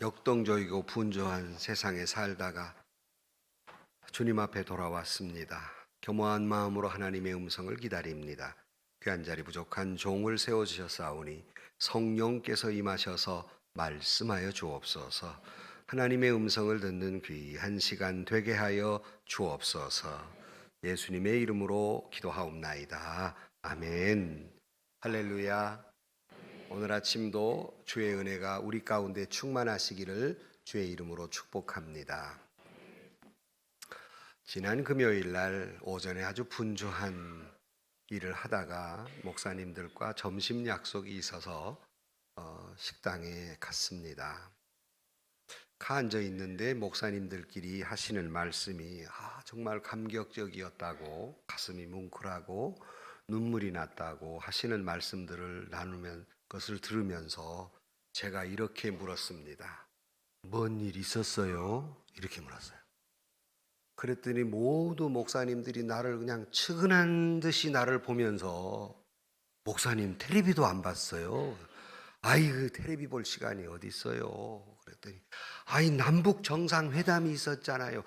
역동적이고 분주한 세상에 살다가 주님 앞에 돌아왔습니다. 겸허한 마음으로 하나님의 음성을 기다립니다. 귀한 자리 부족한 종을 세워주셨사오니 성령께서 임하셔서 말씀하여 주옵소서. 하나님의 음성을 듣는 귀한 시간 되게 하여 주옵소서. 예수님의 이름으로 기도하옵나이다. 아멘. 할렐루야. 오늘 아침도 주의 은혜가 우리 가운데 충만하시기를 주의 이름으로 축복합니다. 지난 금요일 날 오전에 아주 분주한 일을 하다가 목사님들과 점심 약속이 있어서 식당에 갔습니다. 가 앉아 있는데 목사님들끼리 하시는 말씀이 정말 감격적이었다고, 가슴이 뭉클하고 눈물이 났다고 하시는 말씀들을 나누면 그것을 들으면서 제가 이렇게 물었습니다. 뭔 일 있었어요? 이렇게 물었어요. 그랬더니 모두 목사님들이 나를 그냥 측은한 듯이 나를 보면서 목사님 텔레비도 안 봤어요. 그 텔레비 볼 시간이 어디 있어요? 그랬더니 남북 정상회담이 있었잖아요.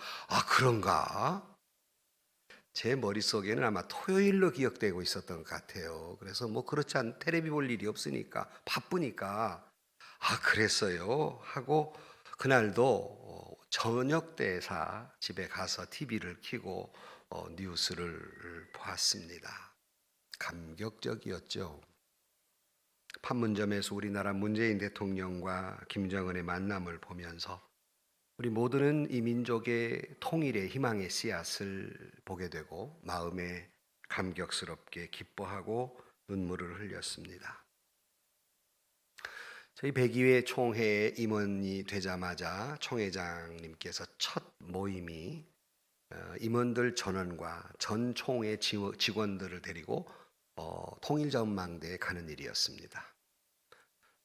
그런가? 제 머릿속에는 아마 토요일로 기억되고 있었던 것 같아요. 그래서 그렇지 않 텔레비 볼 일이 없으니까 바쁘니까 그랬어요 하고 그날도 저녁 때사 집에 가서 TV를 켜고 뉴스를 보았습니다. 감격적이었죠. 판문점에서 우리나라 문재인 대통령과 김정은의 만남을 보면서 우리 모두는 이 민족의 통일의 희망의 씨앗을 보게 되고 마음에 감격스럽게 기뻐하고 눈물을 흘렸습니다. 저희 102회 총회에 임원이 되자마자 총회장님께서 첫 모임이 임원들 전원과 전 총회 직원들을 데리고 통일전망대에 가는 일이었습니다.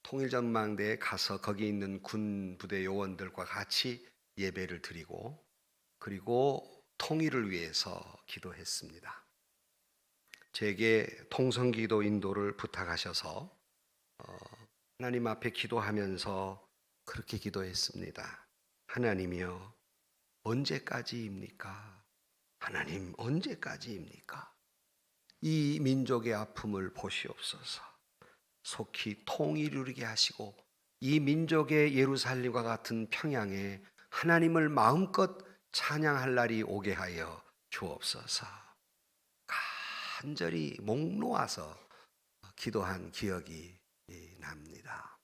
통일전망대에 가서 거기 있는 군 부대 요원들과 같이 예배를 드리고 그리고 통일을 위해서 기도했습니다. 제게 통성기도 인도를 부탁하셔서 하나님 앞에 기도하면서 그렇게 기도했습니다. 하나님이여, 언제까지입니까? 하나님, 언제까지입니까? 이 민족의 아픔을 보시옵소서. 속히 통일을 이루게 하시고 이 민족의 예루살렘과 같은 평양에 하나님을 마음껏 찬양할 날이 오게 하여 주옵소서. 간절히 목 놓아서 기도한 기억이 납니다.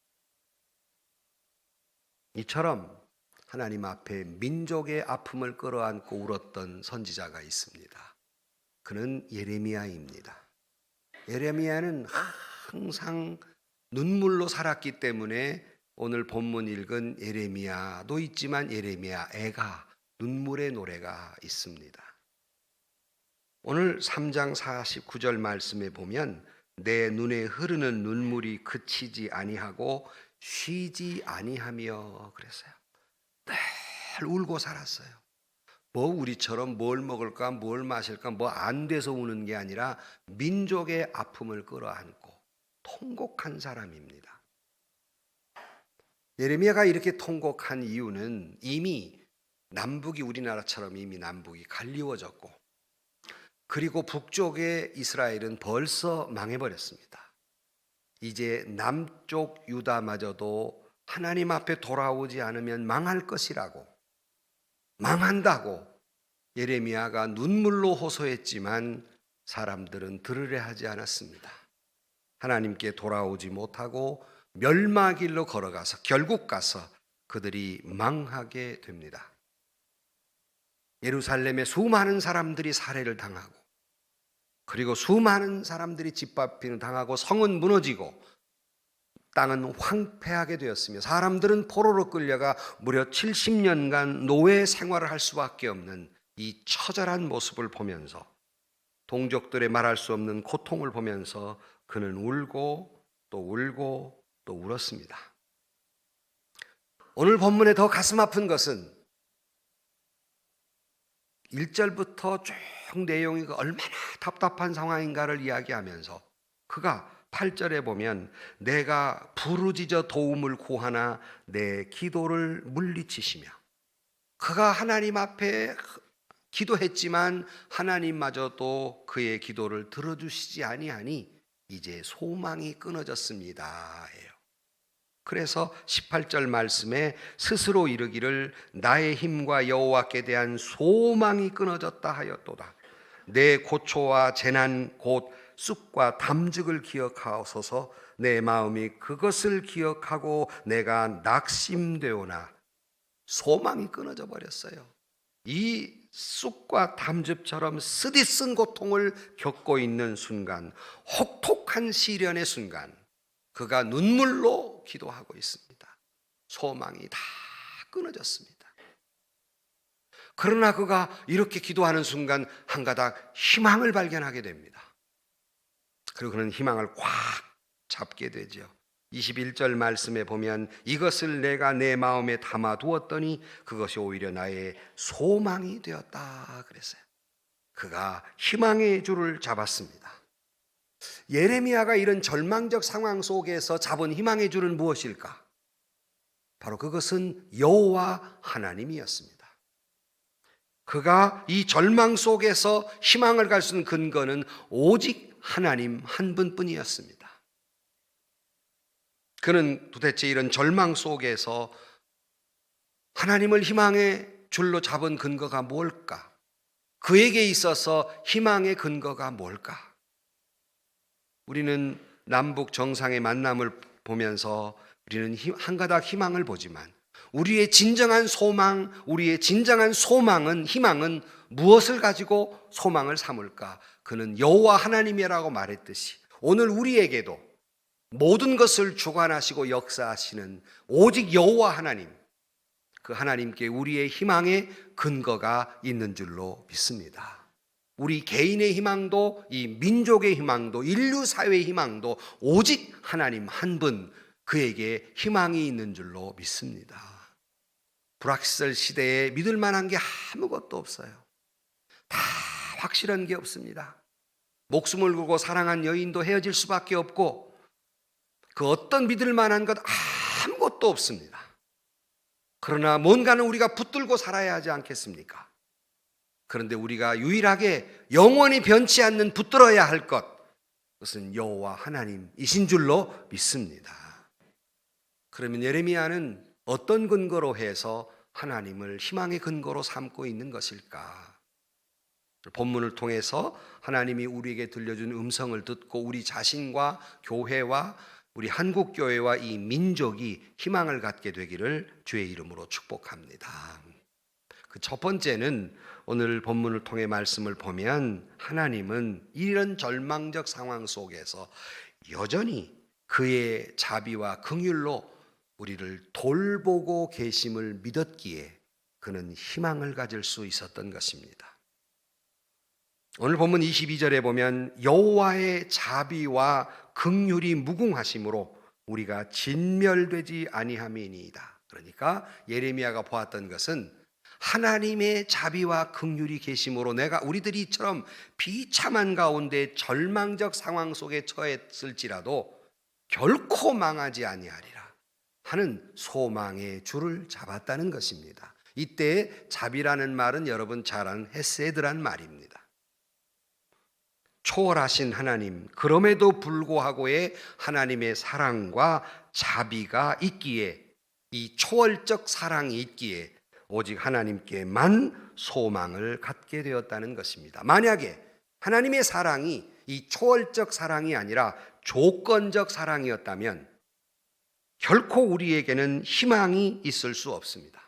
이처럼 하나님 앞에 민족의 아픔을 끌어안고 울었던 선지자가 있습니다. 그는 예레미야입니다. 예레미야는 항상 눈물로 살았기 때문에 오늘 본문 읽은 예레미야도 있지만 예레미야 애가 눈물의 노래가 있습니다. 오늘 3장 49절 말씀에 보면 내 눈에 흐르는 눈물이 그치지 아니하고 쉬지 아니하며 그랬어요. 늘 울고 살았어요. 우리처럼 뭘 먹을까 뭘 마실까 안 돼서 우는 게 아니라 민족의 아픔을 끌어안고 통곡한 사람입니다. 예레미야가 이렇게 통곡한 이유는 이미 남북이 우리나라처럼 이미 남북이 갈리워졌고 그리고 북쪽의 이스라엘은 벌써 망해버렸습니다. 이제 남쪽 유다마저도 하나님 앞에 돌아오지 않으면 망할 것이라고, 망한다고 예레미야가 눈물로 호소했지만 사람들은 들으려 하지 않았습니다. 하나님께 돌아오지 못하고 멸망길로 걸어가서 결국 가서 그들이 망하게 됩니다. 예루살렘에 수많은 사람들이 살해를 당하고 그리고 수많은 사람들이 짓밟히는 당하고 성은 무너지고 땅은 황폐하게 되었으며 사람들은 포로로 끌려가 무려 70년간 노예 생활을 할 수밖에 없는 이 처절한 모습을 보면서 동족들의 말할 수 없는 고통을 보면서 그는 울고 또 울고 또 울었습니다. 오늘 본문에 더 가슴 아픈 것은 1절부터 쭉 내용이 얼마나 답답한 상황인가를 이야기하면서 그가 8절에 보면 내가 부르짖어 도움을 구하나 내 기도를 물리치시며, 그가 하나님 앞에 기도했지만 하나님마저도 그의 기도를 들어주시지 아니하니 이제 소망이 끊어졌습니다. 그래서 18절 말씀에 스스로 이르기를 나의 힘과 여호와께 대한 소망이 끊어졌다 하였도다. 내 고초와 재난 곧 쑥과 담즙을 기억하소서. 내 마음이 그것을 기억하고 내가 낙심되오나. 소망이 끊어져 버렸어요. 이 쑥과 담즙처럼 쓰디쓴 고통을 겪고 있는 순간, 혹독한 시련의 순간, 그가 눈물로 기도하고 있습니다. 소망이 다 끊어졌습니다. 그러나 그가 이렇게 기도하는 순간 한 가닥 희망을 발견하게 됩니다. 그리고 그는 희망을 꽉 잡게 되죠. 21절 말씀에 보면 이것을 내가 내 마음에 담아두었더니 그것이 오히려 나의 소망이 되었다 그랬어요. 그가 희망의 줄을 잡았습니다. 예레미야가 이런 절망적 상황 속에서 잡은 희망의 줄은 무엇일까? 바로 그것은 여호와 하나님이었습니다. 그가 이 절망 속에서 희망을 갈 수 있는 근거는 오직 하나님 한 분뿐이었습니다. 그는 도대체 이런 절망 속에서 하나님을 희망의 줄로 잡은 근거가 뭘까? 그에게 있어서 희망의 근거가 뭘까? 우리는 남북 정상의 만남을 보면서 우리는 한 가닥 희망을 보지만 우리의 진정한 소망, 우리의 진정한 소망은, 희망은 무엇을 가지고 소망을 삼을까? 그는 여호와 하나님이라고 말했듯이 오늘 우리에게도 모든 것을 주관하시고 역사하시는 오직 여호와 하나님, 그 하나님께 우리의 희망의 근거가 있는 줄로 믿습니다. 우리 개인의 희망도, 이 민족의 희망도, 인류 사회의 희망도 오직 하나님 한 분, 그에게 희망이 있는 줄로 믿습니다. 불확실 시대에 믿을 만한 게 아무것도 없어요. 다 확실한 게 없습니다. 목숨을 걸고 사랑한 여인도 헤어질 수밖에 없고, 그 어떤 믿을 만한 것 아무것도 없습니다. 그러나 뭔가는 우리가 붙들고 살아야 하지 않겠습니까? 그런데 우리가 유일하게 영원히 변치 않는 붙들어야 할 것, 그것은 여호와 하나님이신 줄로 믿습니다. 그러면 예레미야는 어떤 근거로 해서 하나님을 희망의 근거로 삼고 있는 것일까? 본문을 통해서 하나님이 우리에게 들려준 음성을 듣고 우리 자신과 교회와 우리 한국교회와 이 민족이 희망을 갖게 되기를 주의 이름으로 축복합니다. 그 첫 번째는 오늘 본문을 통해 말씀을 보면 하나님은 이런 절망적 상황 속에서 여전히 그의 자비와 긍휼로 우리를 돌보고 계심을 믿었기에 그는 희망을 가질 수 있었던 것입니다. 오늘 본문 22절에 보면 여호와의 자비와 긍휼이 무궁하심으로 우리가 진멸되지 아니함이니이다. 그러니까 예레미야가 보았던 것은 하나님의 자비와 긍휼이 계심으로 내가 우리들이 이처럼 비참한 가운데 절망적 상황 속에 처했을지라도 결코 망하지 아니하리라 하는 소망의 줄을 잡았다는 것입니다. 이때 자비라는 말은 여러분 잘 아는 헤세드란 말입니다. 초월하신 하나님, 그럼에도 불구하고의 하나님의 사랑과 자비가 있기에, 이 초월적 사랑이 있기에 오직 하나님께만 소망을 갖게 되었다는 것입니다. 만약에 하나님의 사랑이 이 초월적 사랑이 아니라 조건적 사랑이었다면 결코 우리에게는 희망이 있을 수 없습니다.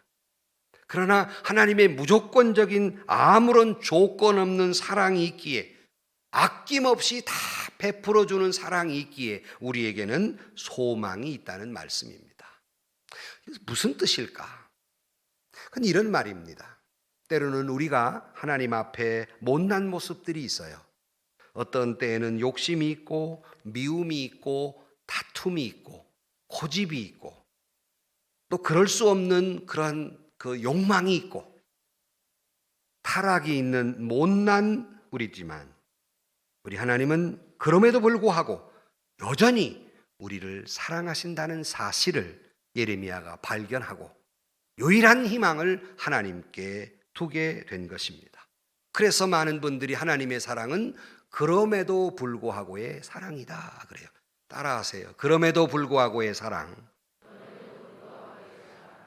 그러나 하나님의 무조건적인 아무런 조건 없는 사랑이 있기에, 아낌없이 다 베풀어주는 사랑이 있기에 우리에게는 소망이 있다는 말씀입니다. 무슨 뜻일까? 그건 이런 말입니다. 때로는 우리가 하나님 앞에 못난 모습들이 있어요. 어떤 때에는 욕심이 있고 미움이 있고 다툼이 있고 고집이 있고 또 그럴 수 없는 그런 그 욕망이 있고 타락이 있는 못난 우리지만 우리 하나님은 그럼에도 불구하고 여전히 우리를 사랑하신다는 사실을 예레미야가 발견하고 유일한 희망을 하나님께 두게 된 것입니다. 그래서 많은 분들이 하나님의 사랑은 그럼에도 불구하고의 사랑이다 그래요. 따라하세요. 그럼에도 불구하고의 사랑.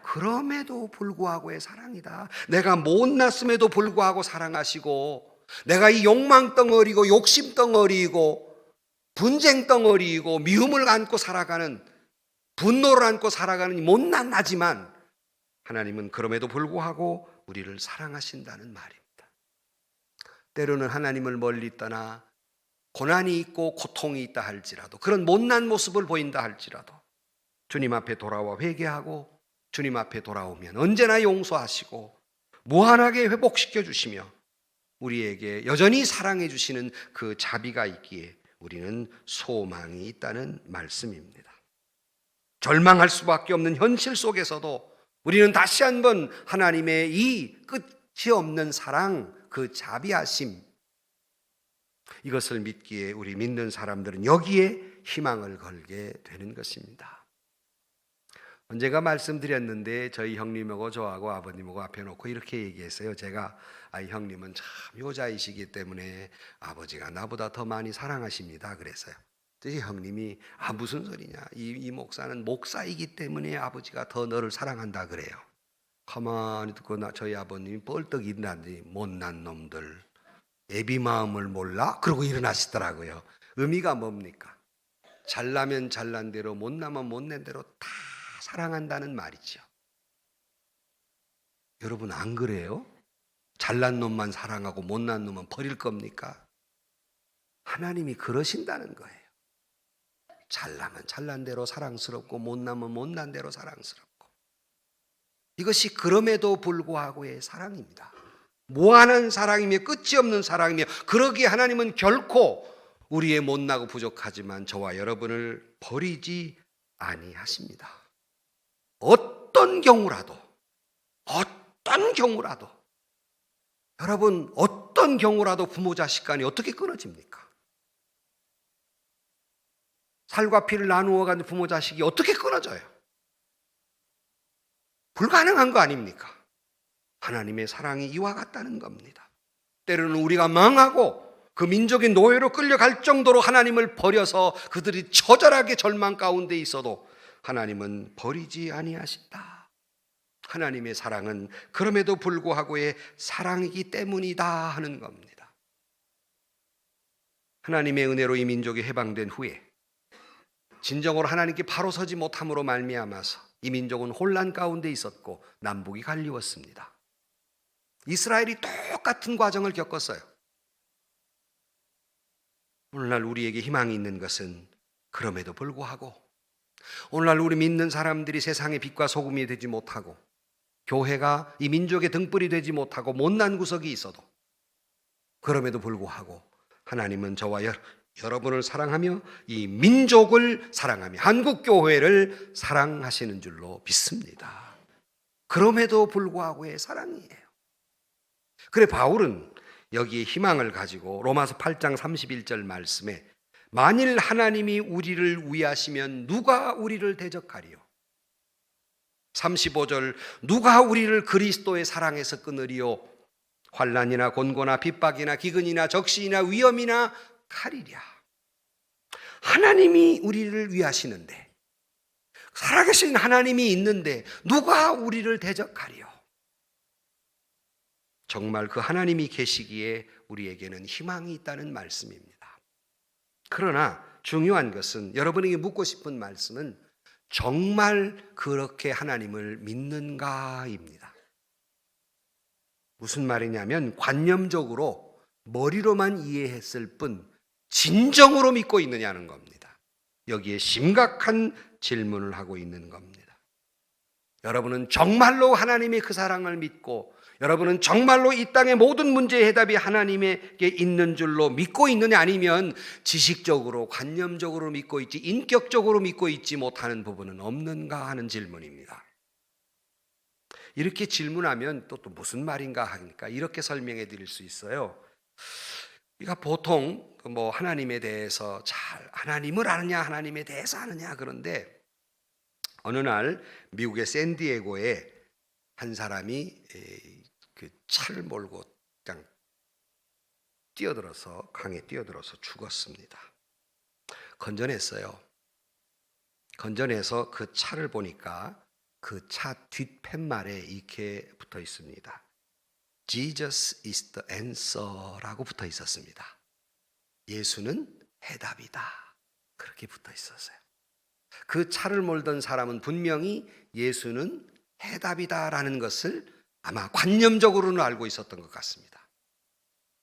그럼에도 불구하고의 사랑이다. 내가 못났음에도 불구하고 사랑하시고, 내가 이 욕망 덩어리고 욕심 덩어리이고 분쟁 덩어리이고 미움을 안고 살아가는, 분노를 안고 살아가는 못난 나지만 하나님은 그럼에도 불구하고 우리를 사랑하신다는 말입니다. 때로는 하나님을 멀리 떠나 고난이 있고 고통이 있다 할지라도, 그런 못난 모습을 보인다 할지라도 주님 앞에 돌아와 회개하고 주님 앞에 돌아오면 언제나 용서하시고 무한하게 회복시켜 주시며 우리에게 여전히 사랑해 주시는 그 자비가 있기에 우리는 소망이 있다는 말씀입니다. 절망할 수밖에 없는 현실 속에서도 우리는 다시 한번 하나님의 이 끝이 없는 사랑, 그 자비하심, 이것을 믿기에 우리 믿는 사람들은 여기에 희망을 걸게 되는 것입니다. 언제가 말씀드렸는데 저희 형님하고 저하고 아버님하고 앞에 놓고 이렇게 얘기했어요. 제가 형님은 참 효자이시기 때문에 아버지가 나보다 더 많이 사랑하십니다 그랬어요. 저희 형님이 무슨 소리냐, 이 목사는 목사이기 때문에 아버지가 더 너를 사랑한다 그래요. 가만히 듣고 저희 아버님이 뻘떡 일어나더니 못난 놈들, 애비 마음을 몰라? 그러고 일어나시더라고요. 의미가 뭡니까? 잘나면 잘난 대로, 못나면 못난 대로 다 사랑한다는 말이죠. 여러분 안 그래요? 잘난 놈만 사랑하고 못난 놈은 버릴 겁니까? 하나님이 그러신다는 거예요. 잘나면 잘난 대로 사랑스럽고 못나면 못난 대로 사랑스럽고, 이것이 그럼에도 불구하고의 사랑입니다. 무한한 사랑이며 끝이 없는 사랑이며, 그러기에 하나님은 결코 우리의 못나고 부족하지만 저와 여러분을 버리지 아니하십니다. 어떤 경우라도 여러분, 어떤 경우라도 부모 자식 간이 어떻게 끊어집니까? 살과 피를 나누어 가는 부모 자식이 어떻게 끊어져요? 불가능한 거 아닙니까? 하나님의 사랑이 이와 같다는 겁니다. 때로는 우리가 망하고 그 민족의 노예로 끌려갈 정도로 하나님을 버려서 그들이 처절하게 절망 가운데 있어도 하나님은 버리지 아니하신다. 하나님의 사랑은 그럼에도 불구하고의 사랑이기 때문이다 하는 겁니다. 하나님의 은혜로 이 민족이 해방된 후에 진정으로 하나님께 바로 서지 못함으로 말미암아서 이 민족은 혼란 가운데 있었고 남북이 갈리웠습니다. 이스라엘이 똑같은 과정을 겪었어요. 오늘날 우리에게 희망이 있는 것은 그럼에도 불구하고, 오늘날 우리 믿는 사람들이 세상의 빛과 소금이 되지 못하고 교회가 이 민족의 등불이 되지 못하고 못난 구석이 있어도 그럼에도 불구하고 하나님은 저와 여러분을 사랑하며 이 민족을 사랑하며 한국교회를 사랑하시는 줄로 믿습니다. 그럼에도 불구하고의 사랑이에요. 그래 바울은 여기에 희망을 가지고 로마서 8장 31절 말씀에 만일 하나님이 우리를 위하시면 누가 우리를 대적하리요? 35절 누가 우리를 그리스도의 사랑에서 끊으리요? 환난이나 곤고나 핍박이나 기근이나 적신이나 위험이나 칼이랴. 하나님이 우리를 위하시는데, 살아계신 하나님이 있는데 누가 우리를 대적하리요? 정말 그 하나님이 계시기에 우리에게는 희망이 있다는 말씀입니다. 그러나 중요한 것은, 여러분에게 묻고 싶은 말씀은 정말 그렇게 하나님을 믿는가입니다. 무슨 말이냐면 관념적으로 머리로만 이해했을 뿐 진정으로 믿고 있느냐는 겁니다. 여기에 심각한 질문을 하고 있는 겁니다. 여러분은 정말로 하나님의 그 사랑을 믿고, 여러분은 정말로 이 땅의 모든 문제의 해답이 하나님에게 있는 줄로 믿고 있느냐, 아니면 지식적으로 관념적으로 믿고 있지 인격적으로 믿고 있지 못하는 부분은 없는가 하는 질문입니다. 이렇게 질문하면 또 무슨 말인가 하니까 이렇게 설명해 드릴 수 있어요. 우리가 보통 하나님에 대해서 하나님을 아느냐, 하나님에 대해서 아느냐 그런데 어느 날 미국의 샌디에고에 한 사람이 그 차를 몰고 그냥 강에 뛰어들어서 죽었습니다. 건져냈어요. 건져내서 그 차를 보니까 그 차 뒷팻말에 이렇게 붙어 있습니다. Jesus is the answer라고 붙어 있었습니다. 예수는 해답이다. 그렇게 붙어 있었어요. 그 차를 몰던 사람은 분명히 예수는 해답이다라는 것을 아마 관념적으로는 알고 있었던 것 같습니다.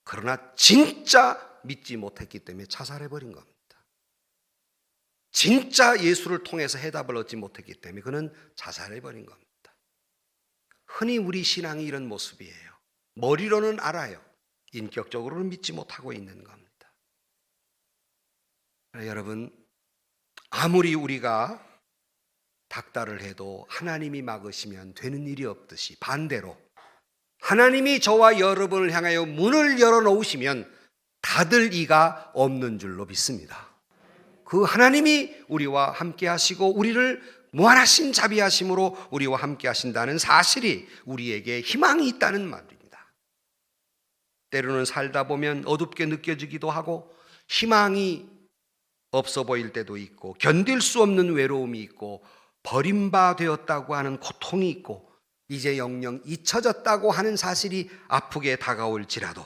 그러나 진짜 믿지 못했기 때문에 자살해버린 겁니다. 진짜 예수를 통해서 해답을 얻지 못했기 때문에 그는 자살해버린 겁니다. 흔히 우리 신앙이 이런 모습이에요. 머리로는 알아요. 인격적으로는 믿지 못하고 있는 겁니다. 여러분, 아무리 우리가 닥달을 해도 하나님이 막으시면 되는 일이 없듯이 반대로 하나님이 저와 여러분을 향하여 문을 열어놓으시면 닫을 이가 없는 줄로 믿습니다. 그 하나님이 우리와 함께 하시고 우리를 무한하신 자비하심으로 우리와 함께 하신다는 사실이 우리에게 희망이 있다는 말입니다. 때로는 살다 보면 어둡게 느껴지기도 하고 희망이 없어 보일 때도 있고 견딜 수 없는 외로움이 있고 버림받았다고 하는 고통이 있고 이제 영영 잊혀졌다고 하는 사실이 아프게 다가올지라도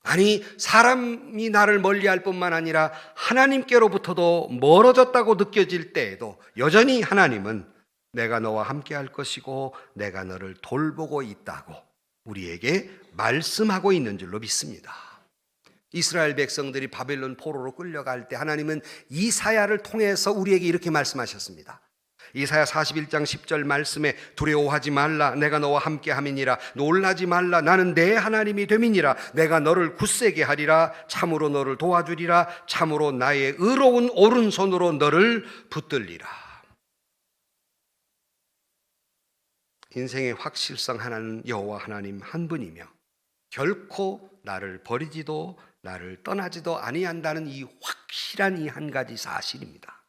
아니 사람이 나를 멀리할 뿐만 아니라 하나님께로부터도 멀어졌다고 느껴질 때에도 여전히 하나님은 내가 너와 함께 할 것이고 내가 너를 돌보고 있다고 우리에게 말씀하고 있는 줄로 믿습니다. 이스라엘 백성들이 바벨론 포로로 끌려갈 때 하나님은 이사야를 통해서 우리에게 이렇게 말씀하셨습니다. 이사야 41장 10절 말씀에 두려워하지 말라 내가 너와 함께 함이니라 놀라지 말라 나는 내 하나님이 됨이니라 내가 너를 굳세게 하리라 참으로 너를 도와주리라 참으로 나의 의로운 오른손으로 너를 붙들리라. 인생의 확실성 하나는 여호와 하나님 한 분이며 결코 나를 버리지도 나를 떠나지도 아니한다는 이 확실한 이 한 가지 사실입니다.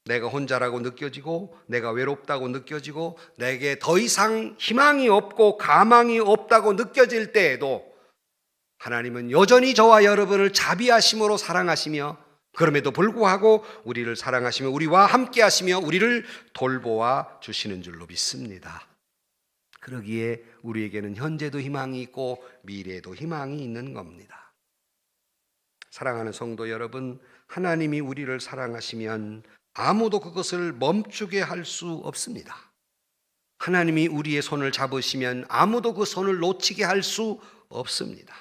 내가 혼자라고 느껴지고 내가 외롭다고 느껴지고 내게 더 이상 희망이 없고 가망이 없다고 느껴질 때에도 하나님은 여전히 저와 여러분을 자비하심으로 사랑하시며 그럼에도 불구하고 우리를 사랑하시며 우리와 함께 하시며 우리를 돌보아 주시는 줄로 믿습니다. 그러기에 우리에게는 현재도 희망이 있고 미래에도 희망이 있는 겁니다. 사랑하는 성도 여러분, 하나님이 우리를 사랑하시면 아무도 그것을 멈추게 할 수 없습니다. 하나님이 우리의 손을 잡으시면 아무도 그 손을 놓치게 할 수 없습니다.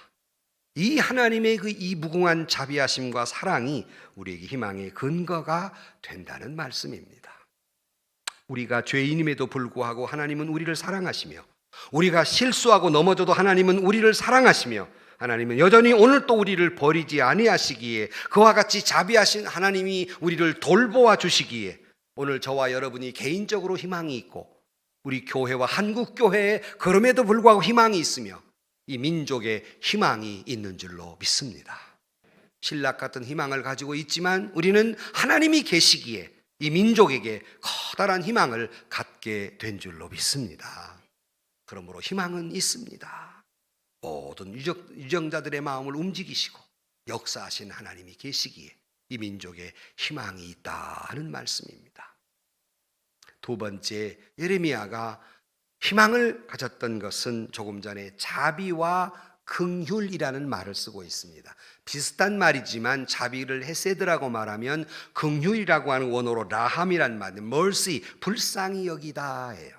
이 하나님의 이 무궁한 자비하심과 사랑이 우리에게 희망의 근거가 된다는 말씀입니다. 우리가 죄인임에도 불구하고 하나님은 우리를 사랑하시며 우리가 실수하고 넘어져도 하나님은 우리를 사랑하시며 하나님은 여전히 오늘 또 우리를 버리지 아니하시기에 그와 같이 자비하신 하나님이 우리를 돌보아 주시기에 오늘 저와 여러분이 개인적으로 희망이 있고 우리 교회와 한국교회에 그럼에도 불구하고 희망이 있으며 이 민족에 희망이 있는 줄로 믿습니다. 신락 같은 희망을 가지고 있지만 우리는 하나님이 계시기에 이 민족에게 커다란 희망을 갖게 된 줄로 믿습니다. 그러므로 희망은 있습니다. 모든 유정자들의 마음을 움직이시고 역사하신 하나님이 계시기에 이 민족에 희망이 있다 하는 말씀입니다. 두 번째, 예레미야가 희망을 가졌던 것은 조금 전에 자비와 긍휼이라는 말을 쓰고 있습니다. 비슷한 말이지만 자비를 헤세드라고 말하면 긍휼이라고 하는 원어로 라함이란 말, mercy, 불쌍히 여기다예요.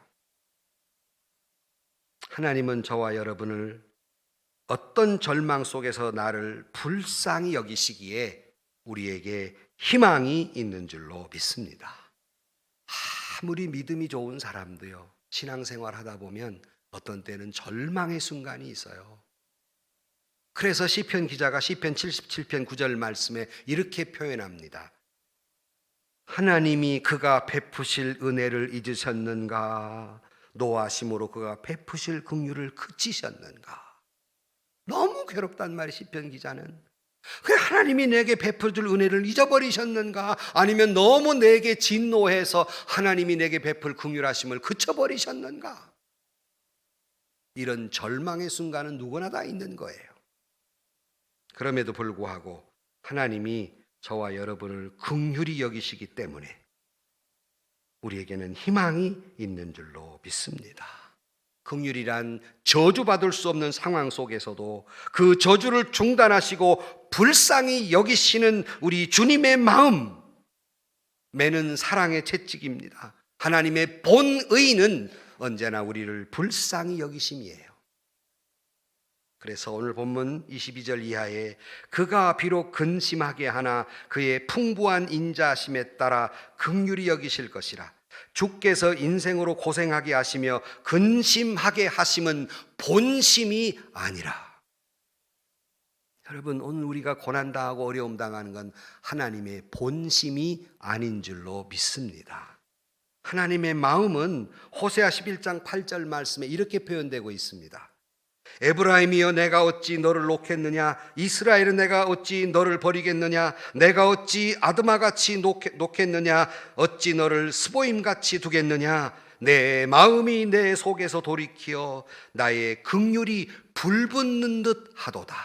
하나님은 저와 여러분을 어떤 절망 속에서 나를 불쌍히 여기시기에 우리에게 희망이 있는 줄로 믿습니다. 아무리 믿음이 좋은 사람도요, 신앙생활 하다 보면 어떤 때는 절망의 순간이 있어요. 그래서 시편 기자가 시편 77편 9절 말씀에 이렇게 표현합니다. 하나님이 그가 베푸실 은혜를 잊으셨는가? 노하심으로 그가 베푸실 긍휼을 그치셨는가? 너무 괴롭단 말이에요. 시편 기자는. 그 하나님이 내게 베풀 은혜를 잊어버리셨는가? 아니면 너무 내게 진노해서 하나님이 내게 베풀 긍휼하심을 그쳐버리셨는가? 이런 절망의 순간은 누구나 다 있는 거예요. 그럼에도 불구하고 하나님이 저와 여러분을 긍휼히 여기시기 때문에 우리에게는 희망이 있는 줄로 믿습니다. 긍휼이란 저주받을 수 없는 상황 속에서도 그 저주를 중단하시고 불쌍히 여기시는 우리 주님의 마음, 매는 사랑의 채찍입니다. 하나님의 본의는 언제나 우리를 불쌍히 여기심이에요. 그래서 오늘 본문 22절 이하에 그가 비록 근심하게 하나 그의 풍부한 인자심에 따라 긍휼히 여기실 것이라. 주께서 인생으로 고생하게 하시며 근심하게 하심은 본심이 아니라. 여러분, 오늘 우리가 고난당하고 어려움 당하는 건 하나님의 본심이 아닌 줄로 믿습니다. 하나님의 마음은 호세아 11장 8절 말씀에 이렇게 표현되고 있습니다. 에브라임이여 내가 어찌 너를 놓겠느냐? 이스라엘은 내가 어찌 너를 버리겠느냐? 내가 어찌 아드마같이 놓겠느냐? 어찌 너를 스보임같이 두겠느냐? 내 마음이 내 속에서 돌이키어 나의 긍휼이 불붙는 듯 하도다.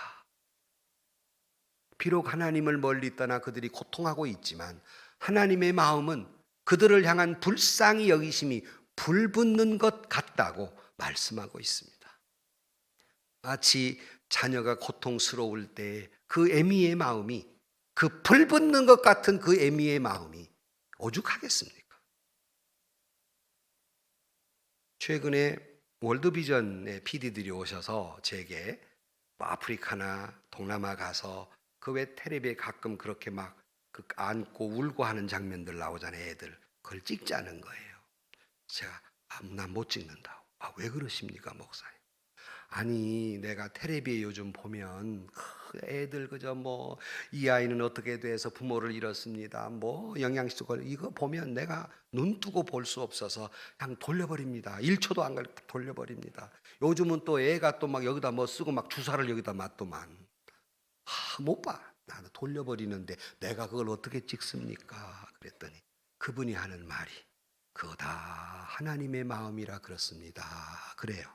비록 하나님을 멀리 떠나 그들이 고통하고 있지만 하나님의 마음은 그들을 향한 불쌍히 여기심이 불붙는 것 같다고 말씀하고 있습니다. 마치 자녀가 고통스러울 때 그 애미의 마음이, 그 불붙는 것 같은 그 애미의 마음이 오죽하겠습니까? 최근에 월드비전의 PD들이 오셔서 제게 아프리카나 동남아 가서 그 왜 텔레비에 가끔 그렇게 막 그 안고 울고 하는 장면들 나오잖아요. 애들 그걸 찍자는 거예요. 제가 난 못 찍는다고. 왜 그러십니까 목사님? 아니 내가 텔레비에 요즘 보면 애들 그저 뭐 이 아이는 어떻게 돼서 부모를 잃었습니다. 뭐 영양실조 이거 보면 내가 눈 뜨고 볼 수 없어서 그냥 돌려버립니다. 1초도 안 걸려 돌려버립니다. 요즘은 또 애가 또 막 여기다 뭐 쓰고 막 주사를 여기다 맞더만. 못 봐. 나는 돌려버리는데 내가 그걸 어떻게 찍습니까? 그랬더니 그분이 하는 말이 그거 다 하나님의 마음이라 그렇습니다. 그래요.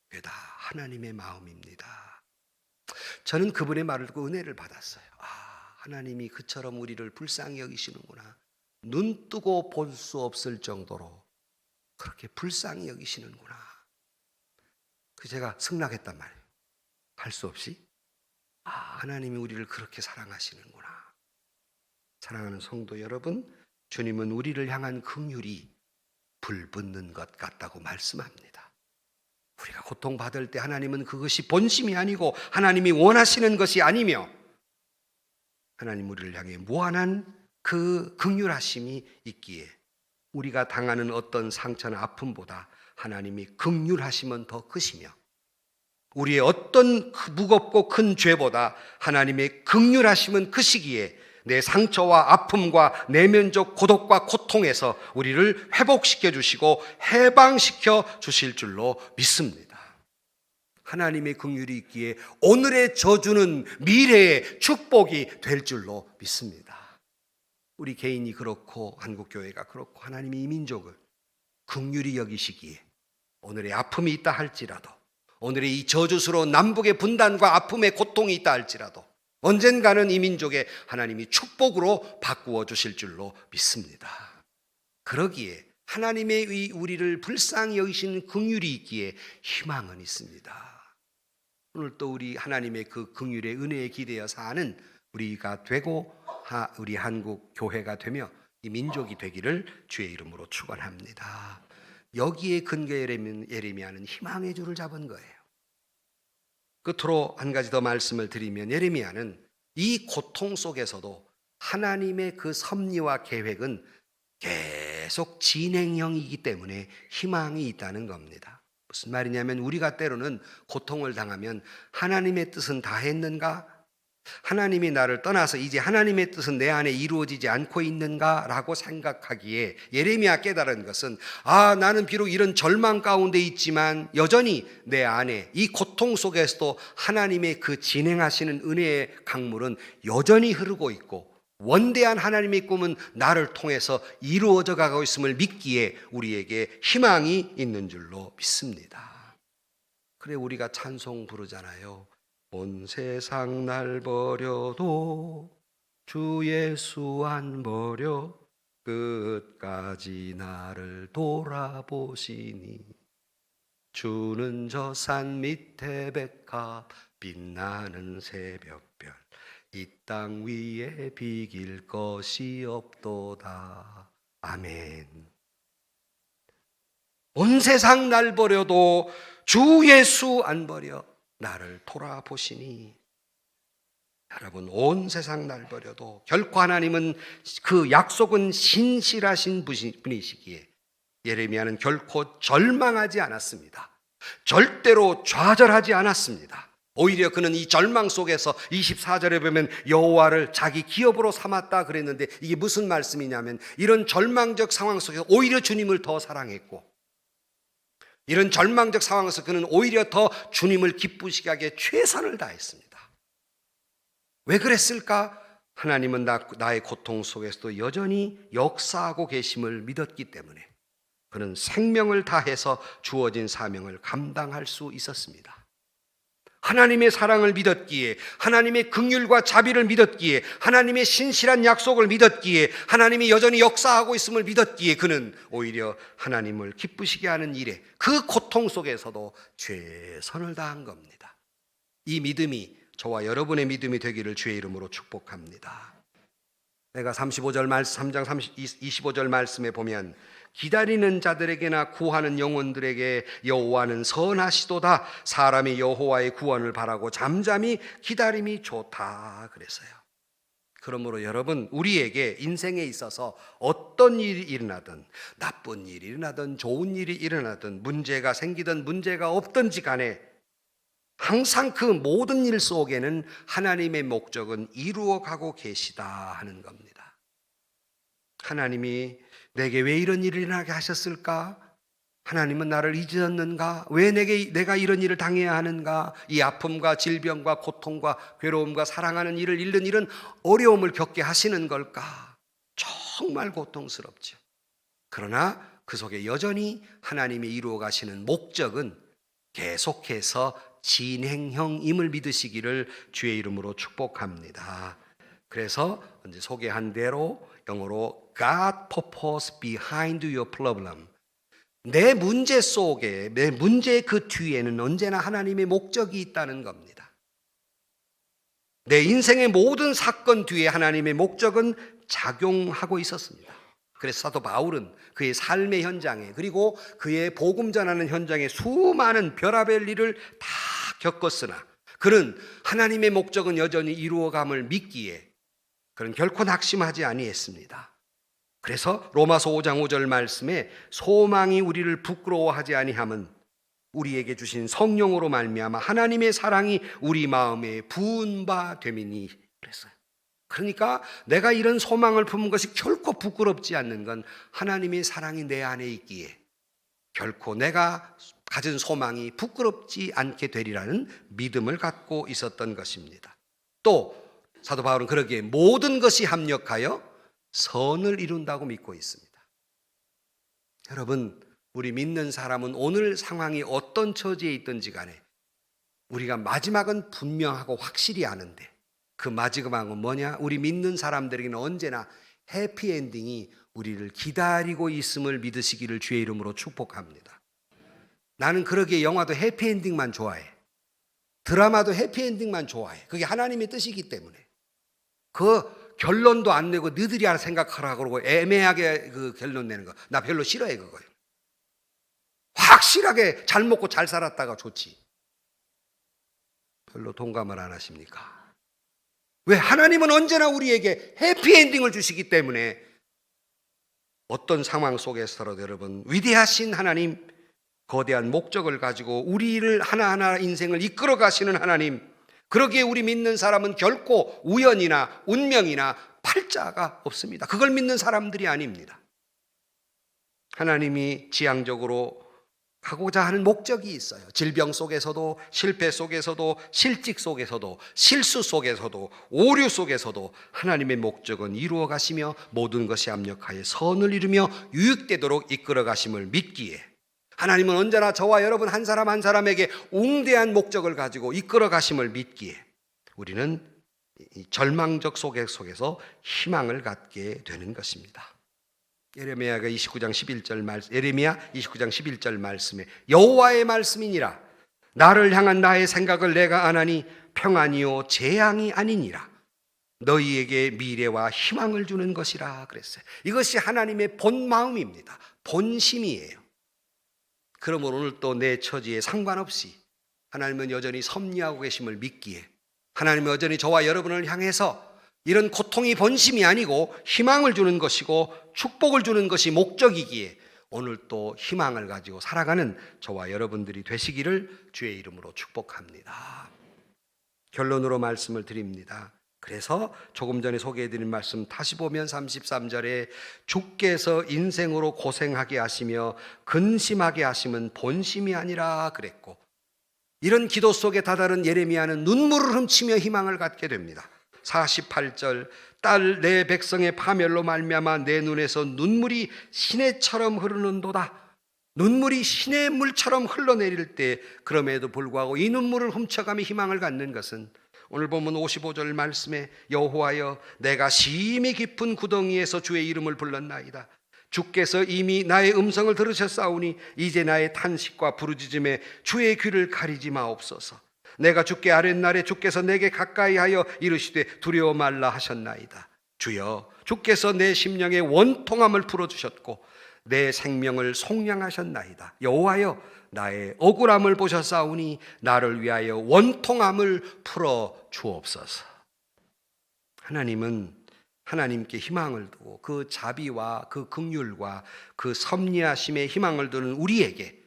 그게 다 하나님의 마음입니다. 저는 그분의 말을 듣고 은혜를 받았어요. 하나님이 그처럼 우리를 불쌍히 여기시는구나. 눈 뜨고 볼 수 없을 정도로 그렇게 불쌍히 여기시는구나. 제가 승낙했단 말이에요. 할 수 없이 하나님이 우리를 그렇게 사랑하시는구나. 사랑하는 성도 여러분, 주님은 우리를 향한 긍휼이 불붙는 것 같다고 말씀합니다. 우리가 고통받을 때 하나님은 그것이 본심이 아니고 하나님이 원하시는 것이 아니며 하나님 우리를 향해 무한한 그 긍휼하심이 있기에 우리가 당하는 어떤 상처나 아픔보다 하나님이 긍휼하심은 더 크시며 우리의 어떤 무겁고 큰 죄보다 하나님의 긍휼하심은 크시기에 내 상처와 아픔과 내면적 고독과 고통에서 우리를 회복시켜 주시고 해방시켜 주실 줄로 믿습니다. 하나님의 긍휼이 있기에 오늘의 저주는 미래의 축복이 될 줄로 믿습니다. 우리 개인이 그렇고 한국교회가 그렇고 하나님이 이 민족을 긍휼히 여기시기에 오늘의 아픔이 있다 할지라도 오늘의 이 저주스러운 남북의 분단과 아픔의 고통이 있다 할지라도 언젠가는 이 민족에 하나님이 축복으로 바꾸어 주실 줄로 믿습니다. 그러기에 하나님의 우리를 불쌍히 여기시는 긍휼이 있기에 희망은 있습니다. 오늘 또 우리 하나님의 그 긍휼의 은혜에 기대어 사는 우리가 되고 우리 한국 교회가 되며 이 민족이 되기를 주의 이름으로 축원합니다. 여기에 근거 예레미야는 희망의 줄을 잡은 거예요. 끝으로 한 가지 더 말씀을 드리면 예레미야는 이 고통 속에서도 하나님의 그 섭리와 계획은 계속 진행형이기 때문에 희망이 있다는 겁니다. 무슨 말이냐면 우리가 때로는 고통을 당하면 하나님의 뜻은 다 했는가? 하나님이 나를 떠나서 이제 하나님의 뜻은 내 안에 이루어지지 않고 있는가라고 생각하기에 예레미야 깨달은 것은, 나는 비록 이런 절망 가운데 있지만 여전히 내 안에 이 고통 속에서도 하나님의 그 진행하시는 은혜의 강물은 여전히 흐르고 있고, 원대한 하나님의 꿈은 나를 통해서 이루어져 가고 있음을 믿기에 우리에게 희망이 있는 줄로 믿습니다. 그래, 우리가 찬송 부르잖아요. 온 세상 날 버려도 주 예수 안 버려 끝까지 나를 돌아보시니, 주는 저 산 밑에 백합 빛나는 새벽별 이 땅 위에 비길 것이 없도다. 아멘. 온 세상 날 버려도 주 예수 안 버려 나를 돌아보시니. 여러분, 온 세상 날 버려도 결코 하나님은 그 약속은 신실하신 분이시기에 예레미야는 결코 절망하지 않았습니다. 절대로 좌절하지 않았습니다. 오히려 그는 이 절망 속에서 24절에 보면 여호와를 자기 기업으로 삼았다 그랬는데, 이게 무슨 말씀이냐면 이런 절망적 상황 속에서 오히려 주님을 더 사랑했고, 이런 절망적 상황에서 그는 오히려 더 주님을 기쁘시게 하기에 최선을 다했습니다. 왜 그랬을까? 하나님은 나의 고통 속에서도 여전히 역사하고 계심을 믿었기 때문에 그는 생명을 다해서 주어진 사명을 감당할 수 있었습니다. 하나님의 사랑을 믿었기에, 하나님의 긍휼과 자비를 믿었기에, 하나님의 신실한 약속을 믿었기에, 하나님이 여전히 역사하고 있음을 믿었기에 그는 오히려 하나님을 기쁘시게 하는 일에 그 고통 속에서도 최선을 다한 겁니다. 이 믿음이 저와 여러분의 믿음이 되기를 주의 이름으로 축복합니다. 내가 35절 말씀, 3장 25절 말씀에 보면 기다리는 자들에게나 구하는 영혼들에게 여호와는 선하시도다. 사람이 여호와의 구원을 바라고 잠잠히 기다림이 좋다 그랬어요. 그러므로 여러분, 우리에게 인생에 있어서 어떤 일이 일어나든, 나쁜 일이 일어나든 좋은 일이 일어나든, 문제가 생기든 문제가 없든지 간에 항상 그 모든 일 속에는 하나님의 목적은 이루어가고 계시다 하는 겁니다. 하나님이 내게 왜 이런 일이 일어나게 하셨을까? 하나님은 나를 잊었는가? 왜 내가 이런 일을 당해야 하는가? 이 아픔과 질병과 고통과 괴로움과 사랑하는 일을 잃는 일은 어려움을 겪게 하시는 걸까? 정말 고통스럽죠. 그러나 그 속에 여전히 하나님이 이루어 가시는 목적은 계속해서 진행형임을 믿으시기를 주의 이름으로 축복합니다. 그래서 이제 소개한 대로 영어로 God purpose behind your problem. 내 문제 속에, 내 문제의 그 뒤에는 언제나 하나님의 목적이 있다는 겁니다. 내 인생의 모든 사건 뒤에 하나님의 목적은 작용하고 있었습니다. 그래서 사도 바울은 그의 삶의 현장에, 그리고 그의 복음 전하는 현장에 수많은 별의별 일을 다 겪었으나 그는 하나님의 목적은 여전히 이루어감을 믿기에 그는 결코 낙심하지 아니했습니다. 그래서 로마서 5장 5절 말씀에 소망이 우리를 부끄러워하지 아니함은 우리에게 주신 성령으로 말미암아 하나님의 사랑이 우리 마음에 부은 바 됨이니 그랬어요. 그러니까 내가 이런 소망을 품은 것이 결코 부끄럽지 않는 건 하나님의 사랑이 내 안에 있기에 결코 내가 가진 소망이 부끄럽지 않게 되리라는 믿음을 갖고 있었던 것입니다. 또 사도 바울은 그러기에 모든 것이 합력하여 선을 이룬다고 믿고 있습니다. 여러분, 우리 믿는 사람은 오늘 상황이 어떤 처지에 있든지 간에 우리가 마지막은 분명하고 확실히 아는데, 그 마지막은 뭐냐? 우리 믿는 사람들에게는 언제나 해피엔딩이 우리를 기다리고 있음을 믿으시기를 주의 이름으로 축복합니다. 나는 그러기에 영화도 해피엔딩만 좋아해. 드라마도 해피엔딩만 좋아해. 그게 하나님의 뜻이기 때문에. 그 결론도 안 내고 너희들이 알아 생각하라 그러고 애매하게 그 결론 내는 거 나 별로 싫어해. 그거요. 확실하게 잘 먹고 잘 살았다가 좋지. 별로 동감을 안 하십니까? 왜? 하나님은 언제나 우리에게 해피엔딩을 주시기 때문에 어떤 상황 속에서라도 여러분, 위대하신 하나님, 거대한 목적을 가지고 우리를 하나하나 인생을 이끌어 가시는 하나님, 그러기에 우리 믿는 사람은 결코 우연이나 운명이나 팔자가 없습니다. 그걸 믿는 사람들이 아닙니다. 하나님이 지향적으로 가고자 하는 목적이 있어요. 질병 속에서도, 실패 속에서도, 실직 속에서도, 실수 속에서도, 오류 속에서도 하나님의 목적은 이루어 가시며 모든 것이 합력하여 선을 이루며 유익되도록 이끌어 가심을 믿기에, 하나님은 언제나 저와 여러분 한 사람 한 사람에게 웅대한 목적을 가지고 이끌어 가심을 믿기에 우리는 이 절망적 속에서 희망을 갖게 되는 것입니다. 예레미야 29장 11절 말씀에 여호와의 말씀이니라. 나를 향한 나의 생각을 내가 아나니 평안이요 재앙이 아니니라. 너희에게 미래와 희망을 주는 것이라 그랬어요. 이것이 하나님의 본 마음입니다. 본심이에요. 그러므로 오늘 또 내 처지에 상관없이 하나님은 여전히 섭리하고 계심을 믿기에, 하나님은 여전히 저와 여러분을 향해서 이런 고통이 본심이 아니고 희망을 주는 것이고 축복을 주는 것이 목적이기에 오늘 또 희망을 가지고 살아가는 저와 여러분들이 되시기를 주의 이름으로 축복합니다. 결론으로 말씀을 드립니다. 그래서 조금 전에 소개해드린 말씀 다시 보면 33절에 주께서 인생으로 고생하게 하시며 근심하게 하심은 본심이 아니라 그랬고, 이런 기도 속에 다다른 예레미야는 눈물을 훔치며 희망을 갖게 됩니다. 48절 딸 내 백성의 파멸로 말미암아 내 눈에서 눈물이 시내처럼 흐르는도다. 눈물이 시내 물처럼 흘러내릴 때 그럼에도 불구하고 이 눈물을 훔쳐가며 희망을 갖는 것은 오늘 보면 55절 말씀에 여호와여 내가 심히 깊은 구덩이에서 주의 이름을 불렀나이다. 주께서 이미 나의 음성을 들으셨사오니 이제 나의 탄식과 부르짖음에 주의 귀를 가리지 마옵소서. 내가 주께 아랫날에 주께서 내게 가까이하여 이르시되 두려워 말라 하셨나이다. 주여 주께서 내 심령의 원통함을 풀어주셨고 내 생명을 속량하셨나이다. 여호와여 나의 억울함을 보셨사오니 나를 위하여 원통함을 풀어 주옵소서. 하나님은 하나님께 희망을 두고 그 자비와 그 긍휼과 그 섭리하심의 희망을 두는 우리에게,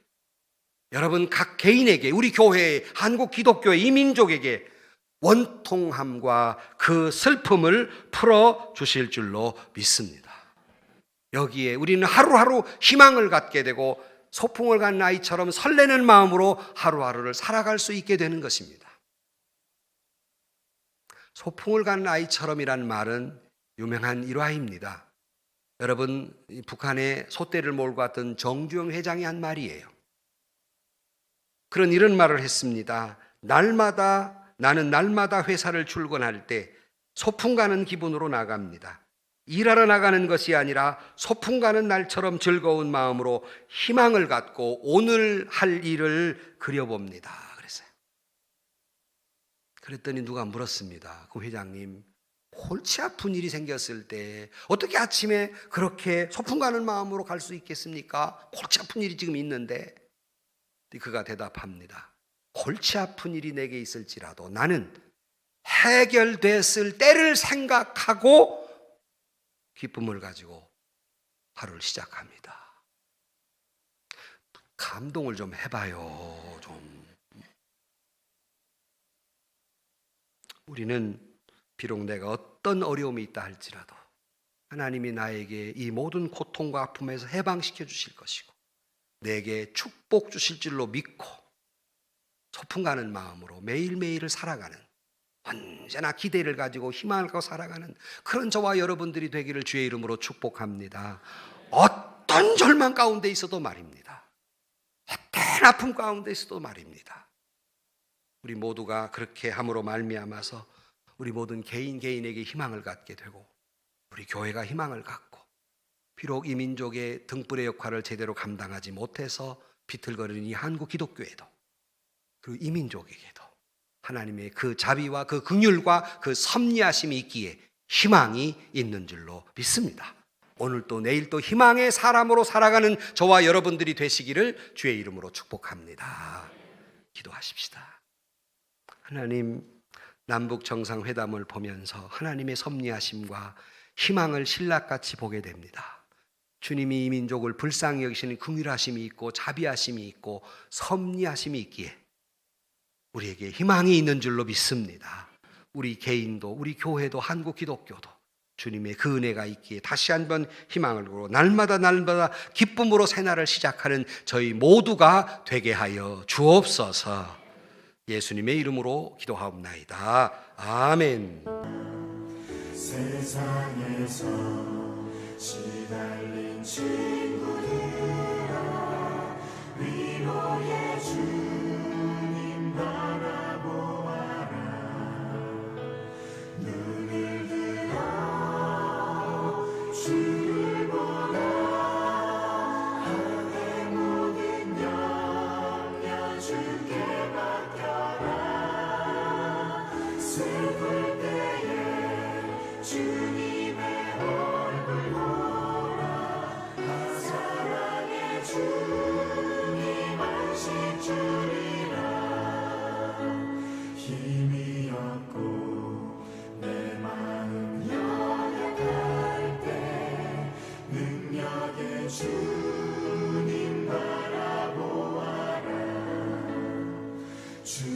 여러분 각 개인에게, 우리 교회, 한국 기독교의 이 민족에게 원통함과 그 슬픔을 풀어 주실 줄로 믿습니다. 여기에 우리는 하루하루 희망을 갖게 되고 소풍을 간 아이처럼 설레는 마음으로 하루하루를 살아갈 수 있게 되는 것입니다. 소풍을 간 아이처럼이란 말은 유명한 일화입니다. 여러분, 북한에 소떼를 몰고 왔던 정주영 회장이 한 말이에요. 그런 이런 말을 했습니다. 나는 날마다 회사를 출근할 때 소풍 가는 기분으로 나갑니다. 일하러 나가는 것이 아니라 소풍 가는 날처럼 즐거운 마음으로 희망을 갖고 오늘 할 일을 그려봅니다. 그랬어요. 그랬더니 누가 물었습니다. 그 회장님, 골치 아픈 일이 생겼을 때 어떻게 아침에 그렇게 소풍 가는 마음으로 갈 수 있겠습니까? 골치 아픈 일이 지금 있는데. 그가 대답합니다. 골치 아픈 일이 내게 있을지라도 나는 해결됐을 때를 생각하고 기쁨을 가지고 하루를 시작합니다. 감동을 좀 해봐요. 좀. 우리는 비록 내가 어떤 어려움이 있다 할지라도 하나님이 나에게 이 모든 고통과 아픔에서 해방시켜 주실 것이고 내게 축복 주실 줄로 믿고 소풍 가는 마음으로 매일매일을 살아가는, 언제나 기대를 가지고 희망을 갖고 살아가는 그런 저와 여러분들이 되기를 주의 이름으로 축복합니다. 어떤 절망 가운데 있어도 말입니다. 어떤 아픔 가운데 있어도 말입니다. 우리 모두가 그렇게 함으로 말미암아서 우리 모든 개인에게 희망을 갖게 되고 우리 교회가 희망을 갖고 비록 이 민족의 등불의 역할을 제대로 감당하지 못해서 비틀거리는 이 한국 기독교에도 그리고 이 민족에게도 하나님의 그 자비와 그 긍휼과 그 섭리하심이 있기에 희망이 있는 줄로 믿습니다. 오늘 또 내일 또 희망의 사람으로 살아가는 저와 여러분들이 되시기를 주의 이름으로 축복합니다. 기도하십시다. 하나님, 남북 정상회담을 보면서 하나님의 섭리하심과 희망을 신락같이 보게 됩니다. 주님이 이 민족을 불쌍히 여기시는 긍휼하심이 있고 자비하심이 있고 섭리하심이 있기에 우리에게 희망이 있는 줄로 믿습니다. 우리 개인도 우리 교회도 한국 기독교도 주님의 그 은혜가 있기에 다시 한번 희망을 걸고 날마다 기쁨으로 새날을 시작하는 저희 모두가 되게 하여 주옵소서. 예수님의 이름으로 기도하옵나이다. 아멘. 세상에서 시달린 친구들아 위로의 주님 바라보아라. 눈을 들어 주를 보라. 하늘의 모든 염려 주께 맡겨라. 슬플 때에 주님의 얼굴 보라. 사랑의 주님 안식 주리라. 힘이 없고 내 마음 연약할 때 능력의 주님 바라보아라. 주